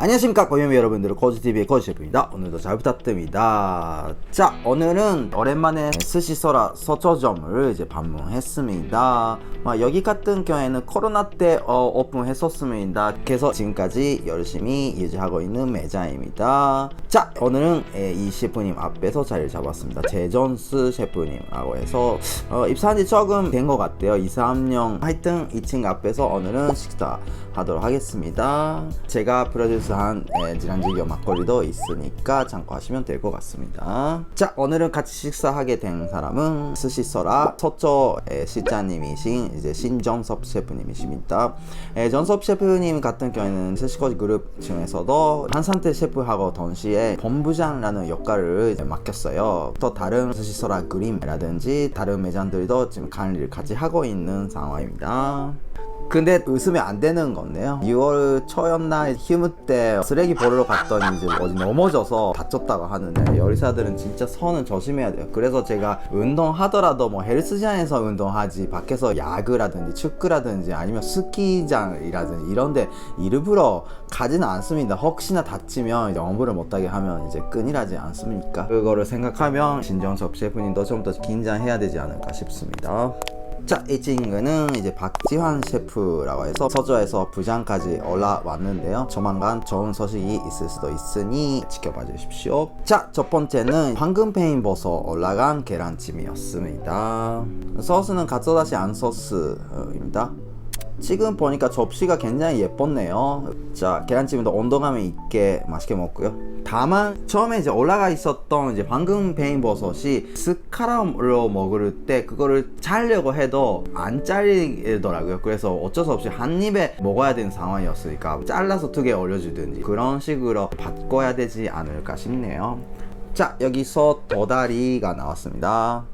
안녕하십니까 고유미 여러분들, 고즈TV의 고즈셰프입니다. 오늘도 잘 부탁드립니다. 자, 오늘은 오랜만에 스시소라 서초점을 이제 방문했습니다. 여기 같은 경우에는 코로나 때 오픈했었습니다. 그래서 지금까지 열심히 유지하고 있는 매장입니다. 자, 오늘은 이 셰프님 앞에서 자리를 잡았습니다. 제존스 셰프님이라고 해서 입사한 지 조금 된 것 같아요. 2, 3년. 하여튼 2층 앞에서 오늘은 식사하도록 하겠습니다. 제가 프로듀스한 지란지교 막걸리도 있으니까 참고하시면 될 것 같습니다. 자, 오늘은 같이 식사하게 된 사람은 스시소라 서초 실장님이신 이제 신정섭 셰프님이십니다. 정섭 셰프님 같은 경우에는 스시코지 그룹 중에서도 한산태 셰프하고 동시에 본부장라는 역할을 맡겼어요. 또 다른 스시소라 그림이라든지 다른 매장들도 지금 관리를 같이 하고 있는 상황입니다. 근데 웃으면 안 되는 건데요, 6월 초였나 휴무 때 쓰레기 버리러 갔더니 이제 어디 넘어져서 다쳤다고 하는데, 요리사들은 진짜 손은 조심해야 돼요. 그래서 제가 운동하더라도 뭐 헬스장에서 운동하지, 밖에서 야구라든지 축구라든지 아니면 스키장이라든지 이런데 일부러 가지는 않습니다. 혹시나 다치면 이제 업무를 못하게 하면 이제 끈이라지 않습니까? 그거를 생각하면 신정섭 셰프님도 좀 더 긴장해야 되지 않을까 싶습니다. 자, 이 친구는 이제 박지환 셰프라고 해서 서초에서 부장까지 올라왔는데요. 조만간 좋은 소식이 있을 수도 있으니 지켜봐 주십시오. 자, 첫 번째는 황금 페인 버섯 올라간 계란찜이었습니다. 소스는 가츠오다시 안 소스입니다. 지금 보니까 접시가 굉장히 예뻤네요. 자, 계란찜도 온도감이 있게 맛있게 먹고요. 다만 처음에 이제 올라가 있었던 이제 황금 베인 버섯이 스카람으로 먹을 때 그거를 자르려고 해도 안 잘리더라고요. 그래서 어쩔 수 없이 한 입에 먹어야 되는 상황이었으니까 잘라서 2개 올려주든지 그런 식으로 바꿔야 되지 않을까 싶네요. 자, 여기서 도다리가 나왔습니다.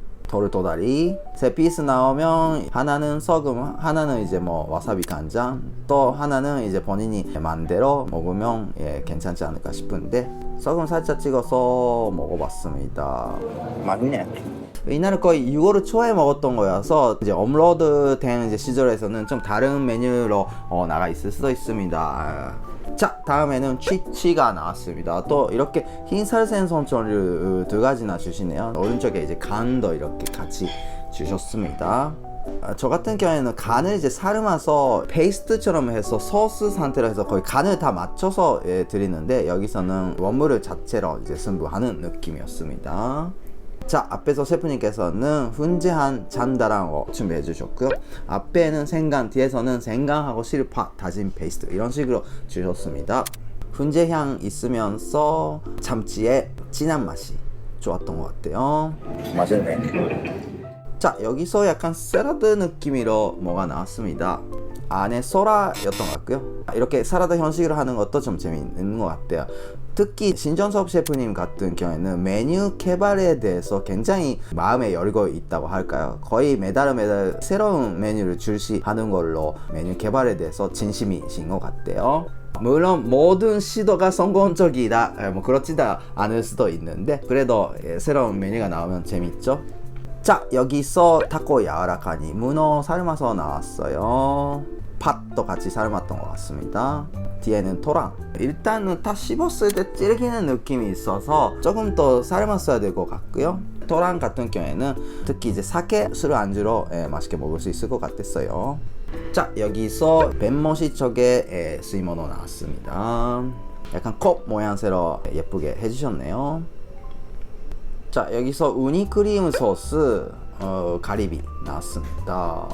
도다리 3피스 나오면 하나는 소금, 하나는 이제 뭐 와사비 간장, 또 하나는 이제 본인이 마음대로 먹으면 괜찮지 않을까 싶은데 소금 살짝 찍어서 먹어봤습니다. 맛있네. 이날은 거의 6월 초에 먹었던 거여서 이제 업로드 된 이제 시절에서는 좀 다른 메뉴로 나가 있을 수도 있습니다. 자, 다음에는 취치가 나왔습니다. 또 이렇게 흰살 생선초를 2가지나 주시네요. 오른쪽에 이제 간도 이렇게 같이 주셨습니다. 저 같은 경우에는 간을 이제 삶아서 페이스트처럼 해서 소스 상태로 해서 거의 간을 다 맞춰서 드리는데, 여기서는 원물을 자체로 이제 승부하는 느낌이었습니다. 자, 앞에서 셰프님께서는 훈제한 잔다랑어 준비해 주셨고요. 앞에는 생강, 뒤에서는 생강하고 실파, 다진 페이스트 이런 식으로 주셨습니다. 훈제향 있으면서 참치의 진한 맛이 좋았던 것 같아요. 맛있네. 자, 여기서 약간 샐러드 느낌으로 뭐가 나왔습니다. 안에 소라였던 것 같고요. 이렇게 샐러드 형식으로 하는 것도 좀 재미있는 것 같아요. 특히 신정섭 셰프님 같은 경우에는 메뉴 개발에 대해서 굉장히 마음에 열고 있다고 할까요? 거의 매달 새로운 메뉴를 출시하는 걸로 메뉴 개발에 대해서 진심이신 것 같아요. 물론 모든 시도가 성공적이다 뭐 그렇지도 않을 수도 있는데, 그래도 새로운 메뉴가 나오면 재밌죠? 자, 여기서 타코 야라카니 문어 삶아서 나왔어요. 팥도 같이 삶았던 것 같습니다. 뒤에는 토랑. 일단은 다 씹었을 때 질기는 느낌이 있어서 조금 더 삶았어야 될 것 같고요. 토랑 같은 경우에는 특히 이제 사케 술 안주로 맛있게 먹을 수 있을 것 같았어요. 자, 여기서 벤모시 쪽에 스이모노 나왔습니다. 약간 컵 모양새로 예쁘게 해주셨네요. 자, 여기서 우니 크림 소스 가리비 나왔습니다.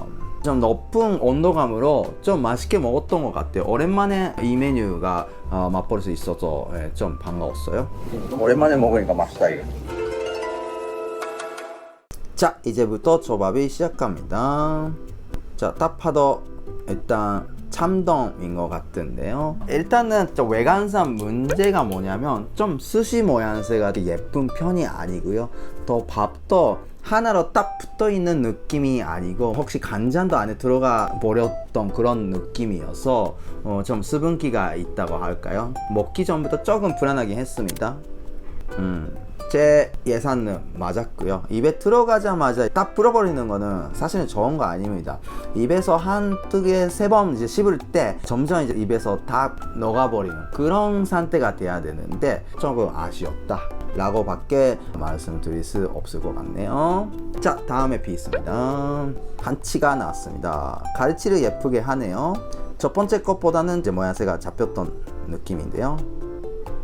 좀 높은 온도감으로 좀 맛있게 먹었던 것 같아요. 오랜만에 이 메뉴가 맛볼 수 있어서 좀 반가웠어요. 오랜만에 먹으니까 맛있다 이거. 자, 이제부터 조밥이 시작합니다. 자, 타파도 일단 참돔인 것 같은데요. 일단은 좀 외관상 문제가 뭐냐면 좀 스시 모양새가 예쁜 편이 아니고요. 또 밥도 하나로 딱 붙어있는 느낌이 아니고 혹시 간장도 안에 들어가 버렸던 그런 느낌이어서 좀 수분기가 있다고 할까요? 먹기 전부터 조금 불안하긴 했습니다. 제 예산은 맞았고요. 입에 들어가자마자 딱 불어버리는 거는 사실은 좋은 거 아닙니다. 입에서 한두 개, 세 번 이제 씹을 때 점점 이제 입에서 다 녹아버리는 그런 상태가 돼야 되는데 조금 아쉬웠다 라고 밖에 말씀드릴 수 없을 것 같네요. 자, 다음에 피스입니다. 한치가 나왔습니다. 가르치를 예쁘게 하네요. 첫 번째 것보다는 이제 모양새가 잡혔던 느낌인데요.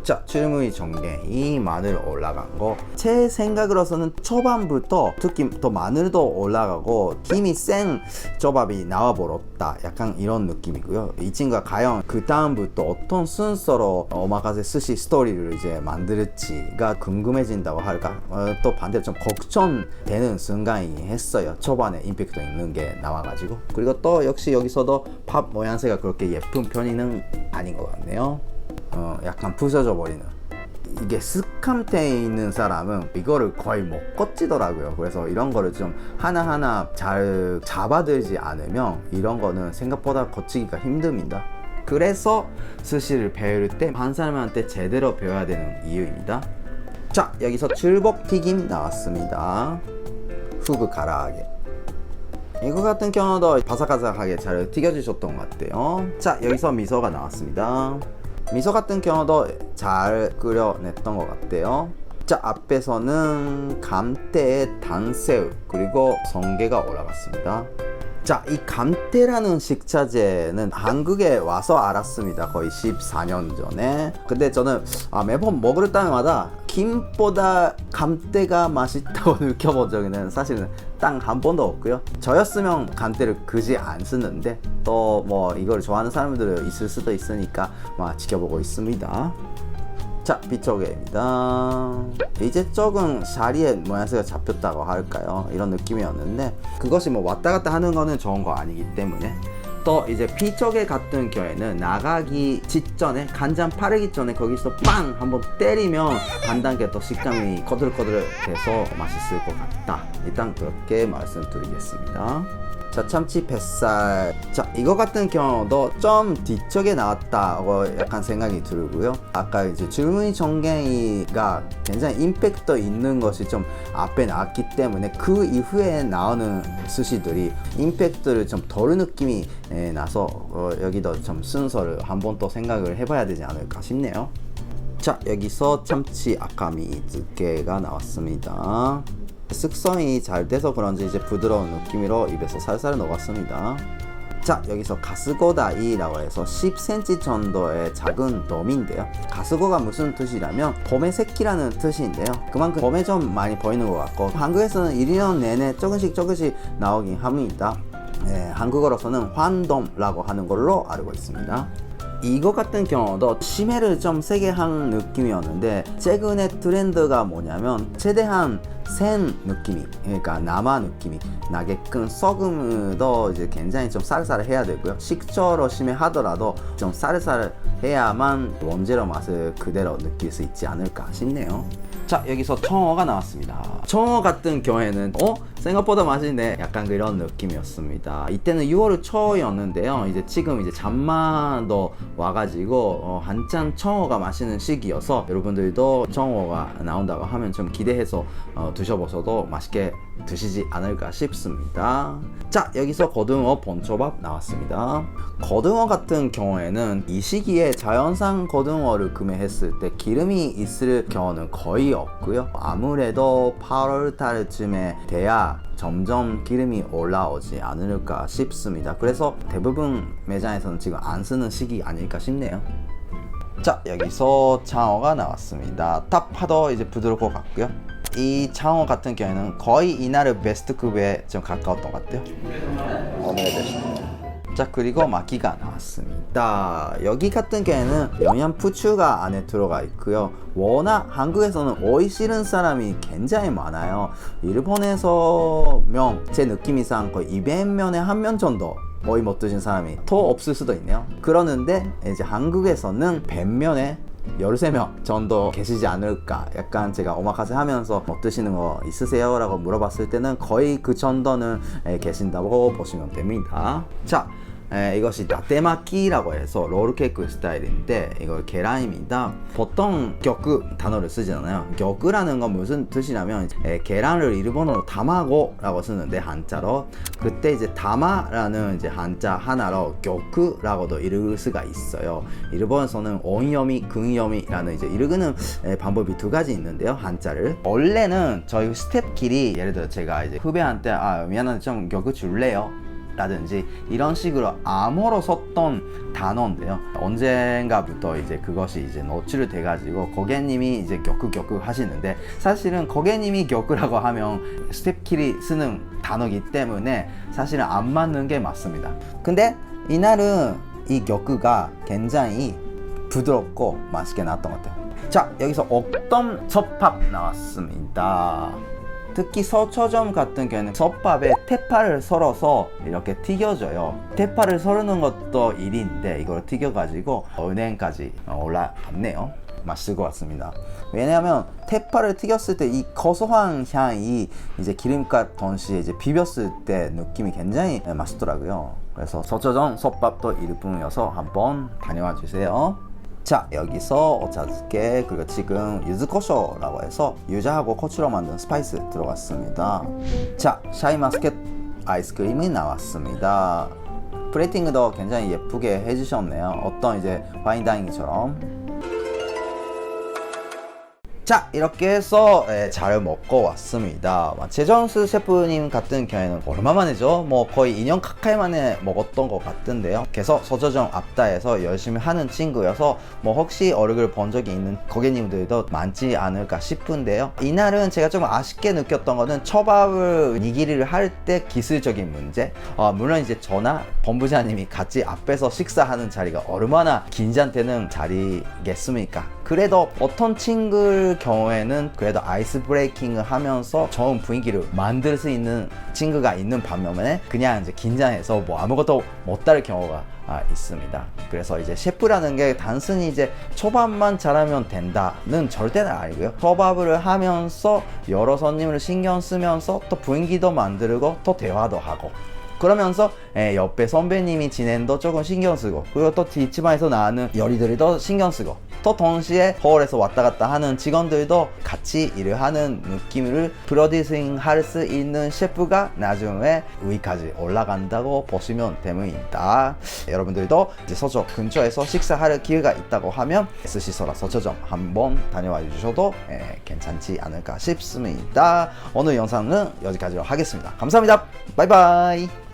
자, 줄무늬 전갱이 마늘 올라간 거, 제 생각으로서는 초반부터 특히 더 마늘도 올라가고 힘이 센 조밥이 나와버렸다, 약간 이런 느낌이고요. 이 친구가 과연 그 다음부터 어떤 순서로 오마카세 스시 스토리를 이제 만들지가 궁금해진다고 할까, 또 반대로 좀 걱정되는 순간이 했어요. 초반에 임팩트 있는 게 나와가지고. 그리고 또 역시 여기서도 밥 모양새가 그렇게 예쁜 편은 아닌 것 같네요. 약간 부서져 버리는. 이게 스캄테에 있는 사람은 이거를 거의 못 걷지더라고요. 그래서 이런 거를 좀 하나하나 잘 잡아들지 않으면 이런 거는 생각보다 걷히기가 힘듭니다. 그래서 스시를 배울 때 한 사람한테 제대로 배워야 되는 이유입니다. 자, 여기서 줄복튀김 나왔습니다. 후브 가라아게. 이거 같은 경우도 바삭바삭하게 잘 튀겨주셨던 것 같아요. 자, 여기서 미소가 나왔습니다. 미소 같은 경우도 잘 끓여냈던 것 같아요. 자, 앞에서는 감태에 단새우 그리고 성게가 올라갔습니다. 자, 이 감태라는 식자재는 한국에 와서 알았습니다. 거의 14년 전에. 근데 저는 매번 먹을 때마다 김보다 감태가 맛있다고 느껴본 적은 사실은 딱 한 번도 없고요. 저였으면 감태를 굳이 안 쓰는데 또 뭐 이걸 좋아하는 사람들이 있을 수도 있으니까 지켜보고 있습니다. 자, 비초개입니다. 이제 조금 샤리의 모양새가 잡혔다고 할까요? 이런 느낌이었는데 그것이 뭐 왔다 갔다 하는 거는 좋은 거 아니기 때문에. 또 이제 비초개 같은 경우에는 나가기 직전에 간장 파르기 전에 거기서 빵 한번 때리면 단단하게 또 식감이 거들거들해서 맛있을 것 같다. 일단 그렇게 말씀드리겠습니다. 자, 참치 뱃살. 자, 이거 같은 경우도 좀 뒤쪽에 나왔다고 약간 생각이 들고요. 아까 이제 줄무늬 전갱이가 굉장히 임팩트 있는 것이 좀 앞에 나왔기 때문에 그 이후에 나오는 스시들이 임팩트를 좀 덜 느낌이 나서 여기도 좀 순서를 한번 또 생각을 해봐야 되지 않을까 싶네요. 자, 여기서 참치 아카미漬け가 나왔습니다. 숙성이 잘 돼서 그런지 이제 부드러운 느낌으로 입에서 살살 녹았습니다. 자, 여기서 가스고다이라고 해서 10cm 정도의 작은 돔인데요. 가스고가 무슨 뜻이라면 봄의 새끼라는 뜻인데요. 그만큼 봄에 좀 많이 보이는 것 같고 한국에서는 1년 내내 조금씩 나오긴 합니다. 한국어로서는 환돔라고 하는 걸로 알고 있습니다. 이거 같은 경우도 심해를 좀 세게 한 느낌이었는데 최근에 트렌드가 뭐냐면 최대한 센 느낌이, 그러니까 남아 느낌이 나게끔 소금도 이제 굉장히 좀 쌀쌀해야 되고요. 식초로 심해하더라도 좀 쌀쌀해야만 원재료 맛을 그대로 느낄 수 있지 않을까 싶네요. 자, 여기서 청어가 나왔습니다. 청어 같은 경우에는 생각보다 맛있네, 약간 그런 느낌이었습니다. 이때는 6월 초였는데요. 이제 지금 이제 장마도 와가지고 한참 청어가 맛있는 시기여서 여러분들도 청어가 나온다고 하면 좀 기대해서 드셔보셔도 맛있게 드시지 않을까 싶습니다. 자, 여기서 고등어 본초밥 나왔습니다. 고등어 같은 경우에는 이 시기에 자연산 고등어를 구매했을 때 기름이 있을 경우는 거의 없고요. 아무래도 8월 달쯤에 돼야 점점 기름이 올라오지 않을까 싶습니다. 그래서 대부분 매장에서는 지금 안 쓰는 시기 아닐까 싶네요. 자, 여기서 장어가 나왔습니다. 딱 봐도 이제 부드러울 것 같고요. 이 장어 같은 경우에는 거의 이날의 베스트급에 좀 가까웠던 것 같아요. 자, 그리고 마키가 나왔습니다. 여기 같은 경우에는 영양 부추가 안에 들어가 있고요. 워낙 한국에서는 오이 싫은 사람이 굉장히 많아요. 일본에서 제 느낌이상 거의 200명에 1명 정도 오이 못 드신 사람이 더 없을 수도 있네요. 그러는데 이제 한국에서는 100명에 13명 정도 계시지 않을까. 약간 제가 오마카세 하면서 뭐 드시는 거 있으세요? 라고 물어봤을 때는 거의 그 정도는 계신다고 보시면 됩니다. 자, 이것이 나테마키라고 해서 롤케이크 스타일인데 이거 계란입니다. 보통 격그 단어를 쓰잖아요. 격그라는 건 무슨 뜻이냐면 계란을 일본어로 다마고라고 쓰는데 한자로, 그때 이제 다마라는 이제 한자 하나로 격그라고도 읽을 수가 있어요. 일본에서는 온요미, 근요미라는 이제 읽는 방법이 두 가지 있는데요. 한자를 원래는 저희 스텝끼리 예를 들어 제가 이제 후배한테 미안한데 좀 격그 줄래요? 라든지 이런 식으로 암호로 썼던 단어인데요. 언젠가부터 이제 그것이 이제 노출이 돼가지고 고객님이 이제 격그 하시는데, 사실은 고객님이 격그라고 하면 스텝끼리 쓰는 단어이기 때문에 사실은 안 맞는 게 맞습니다. 근데 이날은 이 격그가 굉장히 부드럽고 맛있게 나왔던 것 같아요. 자, 여기서 옥돔 솥밥 나왔습니다. 특히 서초점 같은 경우는 솥밥에 태파를 썰어서 이렇게 튀겨줘요. 태파를 썰는 것도 일인데 이걸 튀겨가지고 은행까지 올라갔네요. 맛있을 것 같습니다. 왜냐하면 태파를 튀겼을 때 이 고소한 향이 이제 기름값 동시에 이제 비볐을 때 느낌이 굉장히 맛있더라고요. 그래서 서초점 솥밥도 일품이어서 한번 다녀와 주세요. 자, 여기서 오차즈케, 그리고 지금 유즈코쇼라고 해서 유자하고 고추로 만든 스파이스 들어갔습니다. 자, 샤인마스켓 아이스크림이 나왔습니다. 플레이팅도 굉장히 예쁘게 해주셨네요. 어떤 이제 파인다이닝처럼. 자, 이렇게 해서 잘 먹고 왔습니다. 제정스 셰프님 같은 경우에는 얼마만이죠? 뭐 거의 2년 가까이 만에 먹었던 것 같은데요. 그래서 서초점 앞다에서 열심히 하는 친구여서 뭐 혹시 얼굴 본 적이 있는 고객님들도 많지 않을까 싶은데요. 이날은 제가 좀 아쉽게 느꼈던 거는 초밥을 니기리를 할 때 기술적인 문제. 물론 이제 저나 본부장님이 같이 앞에서 식사하는 자리가 얼마나 긴장되는 자리겠습니까? 그래도 어떤 친구의 경우에는 그래도 아이스 브레이킹을 하면서 좋은 분위기를 만들 수 있는 친구가 있는 반면에 그냥 이제 긴장해서 뭐 아무것도 못 따를 경우가 있습니다. 그래서 이제 셰프라는 게 단순히 이제 초밥만 잘하면 된다는 절대는 아니고요. 초밥을 하면서 여러 손님을 신경 쓰면서 또 분위기도 만들고 또 대화도 하고, 그러면서 옆에 선배님이 진행도 조금 신경 쓰고, 그리고 또 뒷집안에서 나오는 요리들도 신경 쓰고, 또 동시에 서울에서 왔다 갔다 하는 직원들도 같이 일을 하는 느낌을 프로듀싱 할 수 있는 셰프가 나중에 위까지 올라간다고 보시면 됩니다. 여러분들도 이제 서초 근처에서 식사할 기회가 있다고 하면 스시소라 서초점 한번 다녀와 주셔도 괜찮지 않을까 싶습니다. 오늘 영상은 여기까지로 하겠습니다. 감사합니다. 바이바이.